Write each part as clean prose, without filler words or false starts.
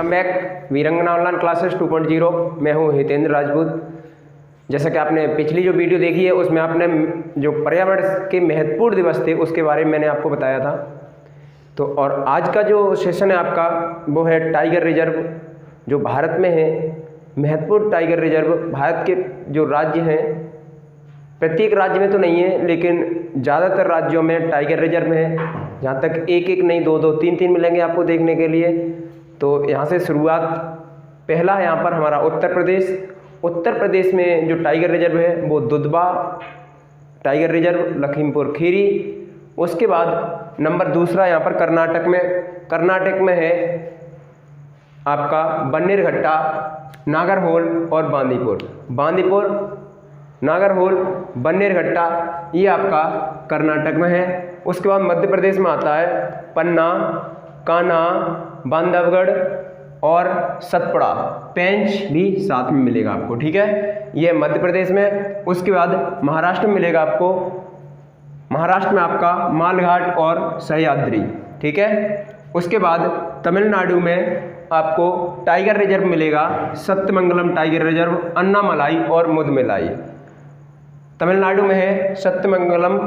Welcome back Veerangana online classes 2.0। मैं हूं हितेंद्र राजपूत। जैसा कि आपने पिछली जो वीडियो देखी है उसमें आपने जो पर्यावरण के महत्वपूर्ण दिवस थे उसके बारे में मैंने आपको बताया था। तो और आज का जो सेशन है आपका वो है टाइगर रिजर्व, जो भारत में है। महत्वपूर्ण टाइगर रिजर्व भारत के जो राज्य हैं, प्रत्येक राज्य में तो नहीं है लेकिन ज़्यादातर राज्यों में टाइगर रिजर्व है। जहाँ तक एक एक नहीं, दो दो तीन तीन मिलेंगे आपको देखने के लिए। तो यहाँ से शुरुआत, पहला है यहाँ पर हमारा उत्तर प्रदेश। उत्तर प्रदेश में जो टाइगर रिजर्व है वो दुधवा टाइगर रिजर्व, लखीमपुर खीरी। उसके बाद नंबर दूसरा यहाँ पर कर्नाटक में है आपका बन्नेरघट्टा, नागरहोल और बांदीपुर, नागरहोल, बन्नेरघट्टा, ये आपका कर्नाटक में है। उसके बाद मध्य प्रदेश में आता है पन्ना, कान्हा, बांधवगढ़ और सतपुड़ा। पेंच भी साथ में मिलेगा आपको, ठीक है, ये मध्य प्रदेश में। उसके बाद महाराष्ट्र में मिलेगा आपको, महाराष्ट्र में आपका मालघाट और सह्याद्री, ठीक है। उसके बाद तमिलनाडु में आपको टाइगर रिजर्व मिलेगा, सत्यमंगलम टाइगर रिजर्व, अन्नामलाई और मुदमलाई। तमिलनाडु में है Sathyamangalam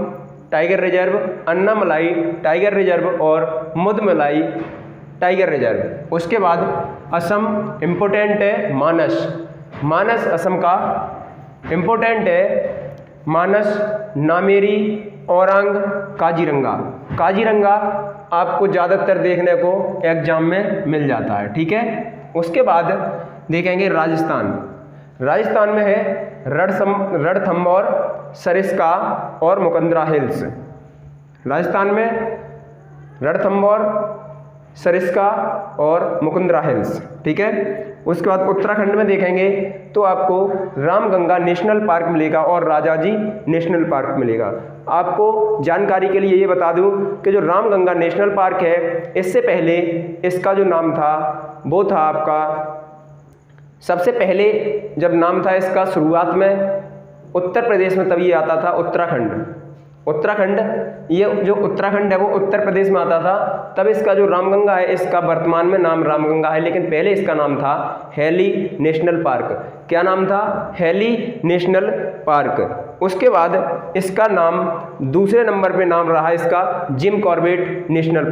tiger reserve, Annamalai tiger reserve और मुदमलाई टाइगर रिजर्व। उसके बाद असम इम्पोर्टेंट है, मानस असम का इम्पोर्टेंट है। मानस, नामेरी, औरंग, काजीरंगा आपको ज़्यादातर देखने को एग्जाम में मिल जाता है, ठीक है। उसके बाद देखेंगे राजस्थान में है रणथंभौर, सरिस्का और मुकंदरा हिल्स। राजस्थान में रणथंभौर, सरिस्का और मुकुंदरा हिल्स, ठीक है। उसके बाद उत्तराखंड में देखेंगे तो आपको रामगंगा नेशनल पार्क मिलेगा और राजाजी नेशनल पार्क मिलेगा। आपको जानकारी के लिए ये बता दूं कि जो रामगंगा नेशनल पार्क है, इससे पहले इसका जो नाम था वो था आपका, सबसे पहले जब नाम था इसका शुरुआत में उत्तर प्रदेश में, तब ये आता था उत्तराखंड। ये जो उत्तराखंड है वो उत्तर प्रदेश में आता था। तब इसका जो रामगंगा है, इसका वर्तमान में नाम रामगंगा है, लेकिन पहले इसका नाम था हेली नेशनल पार्क। क्या नाम था? Heli national park. उसके बाद इसका नाम दूसरे नंबर पे नाम रहा इसका जिम कॉर्बेट नेशनल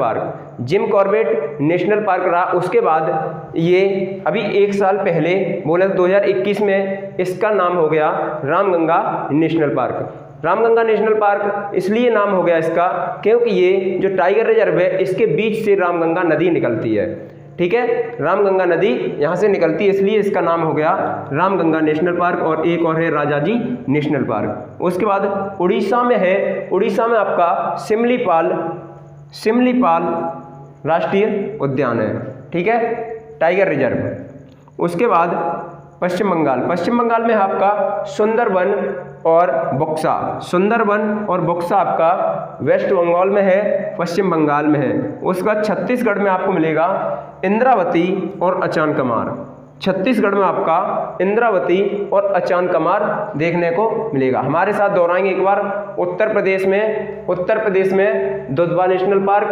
पार्क रहा। उसके बाद ये अभी एक साल पहले बोले 2021 में इसका नाम हो गया Ramganga national park. Ramganga national park इसलिए नाम हो गया इसका क्योंकि ये जो टाइगर रिजर्व है इसके बीच से रामगंगा नदी निकलती है, ठीक है। रामगंगा नदी यहाँ से निकलती है, इसलिए इसका नाम हो गया रामगंगा नेशनल पार्क। और एक और है राजाजी नेशनल पार्क। उसके बाद उड़ीसा में है, उड़ीसा में आपका सिमलीपाल राष्ट्रीय उद्यान है, ठीक है, टाइगर रिजर्व। उसके बाद पश्चिम बंगाल में आपका सुंदरवन और बक्सा आपका वेस्ट बंगाल में है, पश्चिम बंगाल में है। उसके बाद छत्तीसगढ़ में आपको मिलेगा इंद्रावती और अचानकमार। छत्तीसगढ़ में आपका इंद्रावती और अचानकमार देखने को मिलेगा। हमारे साथ दोहराएंगे एक बार। उत्तर प्रदेश में दुधवा नेशनल पार्क,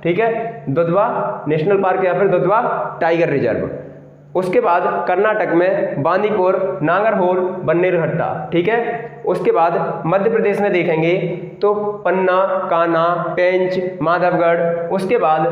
ठीक है, दुधवा नेशनल पार्क या फिर दुधवा टाइगर रिजर्व। उसके बाद कर्नाटक में बांदीपुर, नागरहोल, बन्नेरघट्टा, ठीक है। उसके बाद मध्य प्रदेश में देखेंगे तो पन्ना, कान्हा, पेंच, माधवगढ़, उसके बाद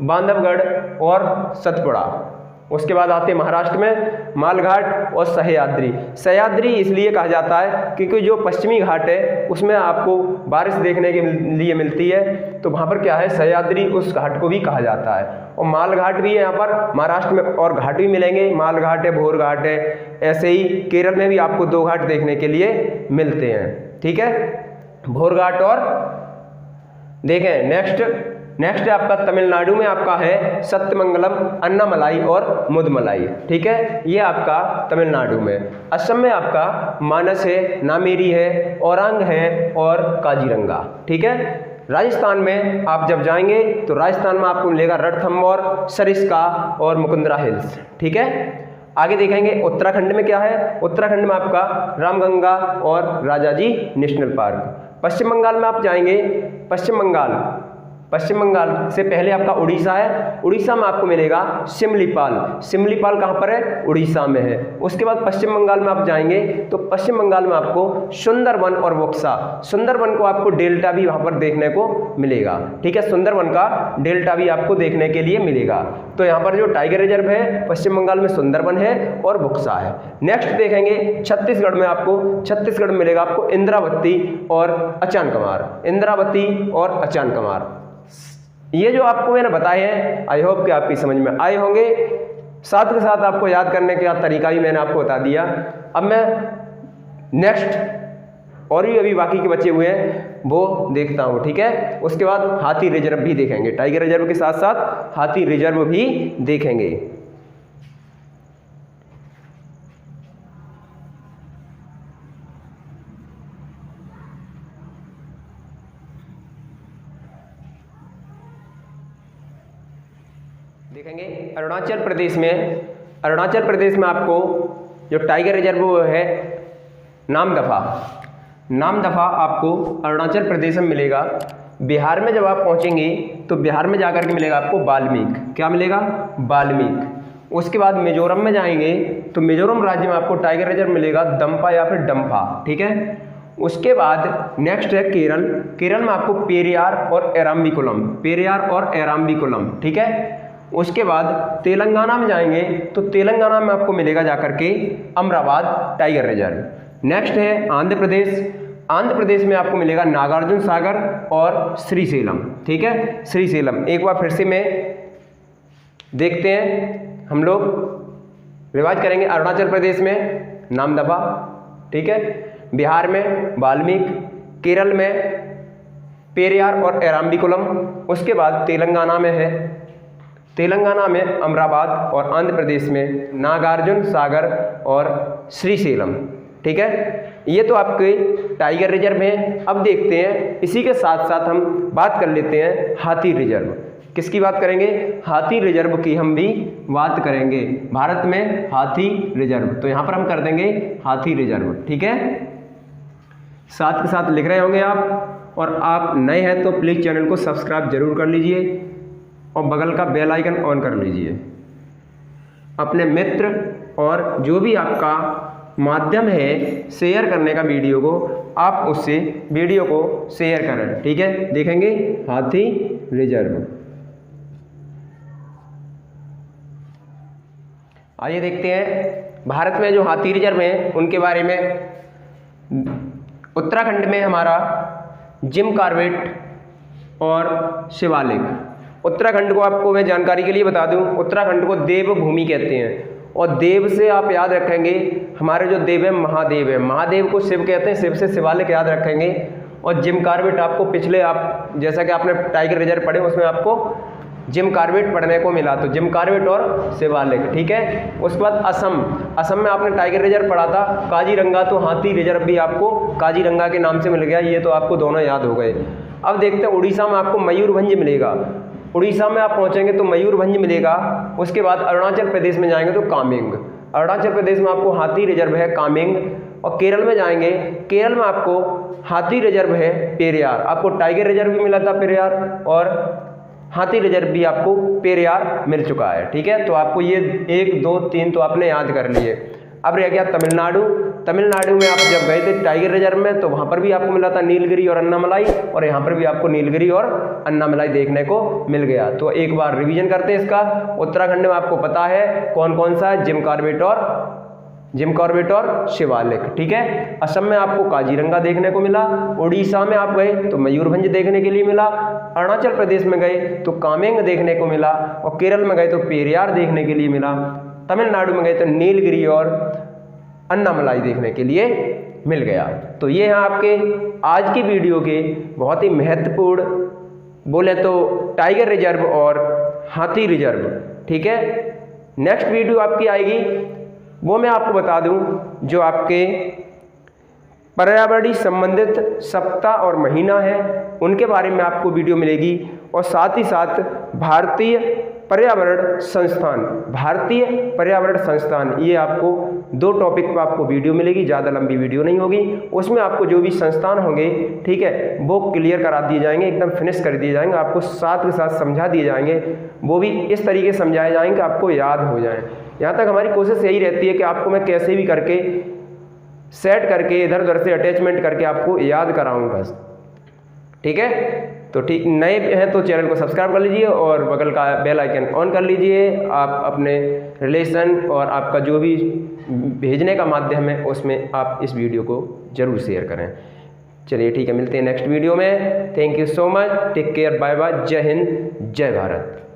बांधवगढ़ और सतपुड़ा। उसके बाद आते हैं महाराष्ट्र में मालघाट और सह्याद्री इसलिए कहा जाता है क्योंकि जो पश्चिमी घाट है उसमें आपको बारिश देखने के लिए मिलती है, तो वहाँ पर क्या है, सह्याद्री, उस घाट को भी कहा जाता है। और मालघाट भी है यहाँ पर महाराष्ट्र में, और घाट भी मिलेंगे, मालघाट है, भोर घाट है। ऐसे ही केरल में भी आपको दो घाट देखने के लिए मिलते हैं, ठीक है, भोर घाट। और देखें नेक्स्ट है आपका तमिलनाडु में आपका है सत्यमंगलम, अन्नामलाई और मुदमलाई, ठीक है, ये आपका तमिलनाडु में। असम में आपका मानस है, नामेरी है, औरंग है और काजीरंगा, ठीक है। राजस्थान में आप जब जाएंगे तो राजस्थान में आपको मिलेगा रणथंभौर, सरिस्का और मुकुंदरा हिल्स, ठीक है। आगे देखेंगे उत्तराखंड में क्या है। उत्तराखंड में आपका रामगंगा और राजाजी नेशनल पार्क। पश्चिम बंगाल में आप जाएंगे, पश्चिम बंगाल पश्चिम बंगाल से पहले आपका उड़ीसा है, उड़ीसा में आपको मिलेगा सिमलीपाल। सिमलीपाल कहाँ पर है? उड़ीसा में है। उसके बाद पश्चिम बंगाल में आप जाएंगे तो पश्चिम बंगाल में आपको सुंदरवन और बक्सा, सुंदरवन को आपको डेल्टा भी वहाँ पर देखने को मिलेगा। ठीक है, सुंदरवन का डेल्टा भी आपको देखने के लिए मिलेगा। तो यहाँ पर जो टाइगर रिजर्व है पश्चिम बंगाल में सुंदरवन है और बक्सा है। नेक्स्ट देखेंगे छत्तीसगढ़ में, आपको छत्तीसगढ़ में मिलेगा आपको इंद्रावती और अचानकमार, इंद्रावती और अचानकमार। ये जो आपको मैंने बताए हैं आई होप कि आपकी समझ में आए होंगे। साथ के साथ आपको याद करने का तरीका भी मैंने आपको बता दिया। अब मैं नेक्स्ट और भी अभी बाकी के बचे हुए हैं वो देखता हूँ। ठीक है, उसके बाद हाथी रिजर्व भी देखेंगे, टाइगर रिजर्व के साथ साथ हाथी रिजर्व भी देखेंगे। देखेंगे अरुणाचल प्रदेश में, अरुणाचल प्रदेश में आपको जो टाइगर रिजर्व है नामदफा, नामदफा आपको अरुणाचल प्रदेश में मिलेगा। बिहार में जब आप पहुंचेंगे तो बिहार में जाकर के मिलेगा आपको बाल्मीक, क्या मिलेगा? बाल्मीक। उसके बाद मिजोरम में जाएंगे तो मिजोरम राज्य में आपको टाइगर रिजर्व मिलेगा दम्पा या फिर डम्फा। ठीक है, उसके बाद नेक्स्ट है केरल, केरल में आपको पेरियार और एराम्बिकुलम, पेरियार और एराम्बिकुलम। ठीक है, उसके बाद तेलंगाना में जाएंगे तो तेलंगाना में आपको मिलेगा जाकर के अमराबाद टाइगर रिजर्व। नेक्स्ट है आंध्र प्रदेश, आंध्र प्रदेश में आपको मिलेगा नागार्जुन सागर और श्रीशैलम। ठीक है, श्रीशैलम। एक बार फिर से मैं देखते हैं, हम लोग रिवाइज करेंगे। अरुणाचल प्रदेश में नामदफा, ठीक है, बिहार में वाल्मीक, केरल में पेरियार और एराम्बिकुलम, उसके बाद तेलंगाना में है, तेलंगाना में अमराबाद और आंध्र प्रदेश में नागार्जुन सागर और श्रीशैलम। ठीक है, ये तो आपके टाइगर रिजर्व हैं। अब देखते हैं, इसी के साथ साथ हम बात कर लेते हैं हाथी रिजर्व। किसकी बात करेंगे? हाथी रिजर्व की हम भी बात करेंगे। भारत में हाथी रिजर्व, तो यहाँ पर हम कर देंगे हाथी रिजर्व। ठीक है, साथ के साथ लिख रहे होंगे आप, और आप नए हैं तो प्लीज़ चैनल को सब्सक्राइब जरूर कर लीजिए और बगल का बेल आइकन ऑन कर लीजिए। अपने मित्र और जो भी आपका माध्यम है शेयर करने का वीडियो को, आप उससे वीडियो को शेयर करें। ठीक है, देखेंगे हाथी रिजर्व। आइए देखते हैं भारत में जो हाथी रिजर्व हैं उनके बारे में। उत्तराखंड में हमारा जिम कॉर्बेट और शिवालिक। उत्तराखंड को आपको मैं जानकारी के लिए बता दूं, उत्तराखंड को देवभूमि कहते हैं, और देव से आप याद रखेंगे हमारे जो देव है महादेव है, महादेव को शिव कहते हैं, शिव से शिवालिक याद रखेंगे। और जिम कॉर्बेट आपको पिछले आप जैसा कि आपने टाइगर रिजर्व पढ़े उसमें आपको जिम कॉर्बेट पढ़ने को मिला, तो जिम कॉर्बेट और शिवालिक। ठीक है, उसके बाद असम, असम में आपने टाइगर रिजर्व पढ़ा था काजीरंगा, तो हाथी रिजर्व भी आपको काजीरंगा के नाम से मिल गया, ये तो आपको दोनों याद हो गए। अब देखते हैं उड़ीसा में आपको मयूरभंज मिलेगा, उड़ीसा में आप पहुंचेंगे तो मयूरभंज मिलेगा। उसके बाद अरुणाचल प्रदेश में जाएंगे तो कामेंग, अरुणाचल प्रदेश में आपको हाथी रिजर्व है कामेंग। और केरल में जाएंगे, केरल में आपको हाथी रिजर्व है पेरियार, आपको टाइगर रिजर्व भी मिला था पेरियार और हाथी रिजर्व भी आपको पेरियार मिल चुका है। ठीक है, तो आपको ये 1 2 3 तो आपने याद कर लिए। अब रह गया तमिलनाडु, तमिलनाडु में आप जब गए थे टाइगर रिजर्व में तो वहाँ पर भी आपको मिला था नीलगिरी और अन्नामलाई, और यहाँ पर भी आपको नीलगिरी और अन्नामलाई देखने को मिल गया। तो एक बार रिवीजन करते हैं इसका। उत्तराखंड में आपको पता है कौन कौन सा है, जिम कॉर्बेट और शिवालिक। ठीक है, असम में आपको काजीरंगा देखने को मिला, उड़ीसा में आप गए तो मयूरभंज देखने के लिए मिला, अरुणाचल प्रदेश में गए तो कामेंग देखने को मिला, और केरल में गए तो पेरियार देखने के लिए मिला, तमिलनाडु में गए तो नीलगिरी और अन्नामलाई देखने के लिए मिल गया। तो ये हैं आपके आज की वीडियो के बहुत ही महत्वपूर्ण बोले तो टाइगर रिजर्व और हाथी रिजर्व। ठीक है, नेक्स्ट वीडियो आपकी आएगी वो मैं आपको बता दूं जो आपके पर्यावरणीय संबंधित सप्ताह और महीना है उनके बारे में आपको वीडियो मिलेगी, और साथ ही साथ भारतीय पर्यावरण संस्थान ये आपको 2 टॉपिक पर आपको वीडियो मिलेगी, ज़्यादा लंबी वीडियो नहीं होगी। उसमें आपको जो भी संस्थान होंगे, ठीक है, वो क्लियर करा दिए जाएंगे, एकदम फिनिश कर दिए जाएंगे, आपको साथ के साथ समझा दिए जाएंगे, वो भी इस तरीके से समझाए जाएंगे कि आपको याद हो जाए। यहाँ तक हमारी कोशिश यही रहती है कि आपको मैं कैसे भी करके सेट करके इधर उधर से अटैचमेंट करके आपको याद कराऊँ बस, ठीक है। तो ठीक, नए हैं तो चैनल को सब्सक्राइब कर लीजिए और बगल का बेल आइकन ऑन कर लीजिए। आप अपने रिलेशन और आपका जो भी भेजने का माध्यम है उसमें आप इस वीडियो को ज़रूर शेयर करें। चलिए ठीक है, मिलते हैं नेक्स्ट वीडियो में। Thank you so much, take care, bye bye, जय हिंद, जय भारत।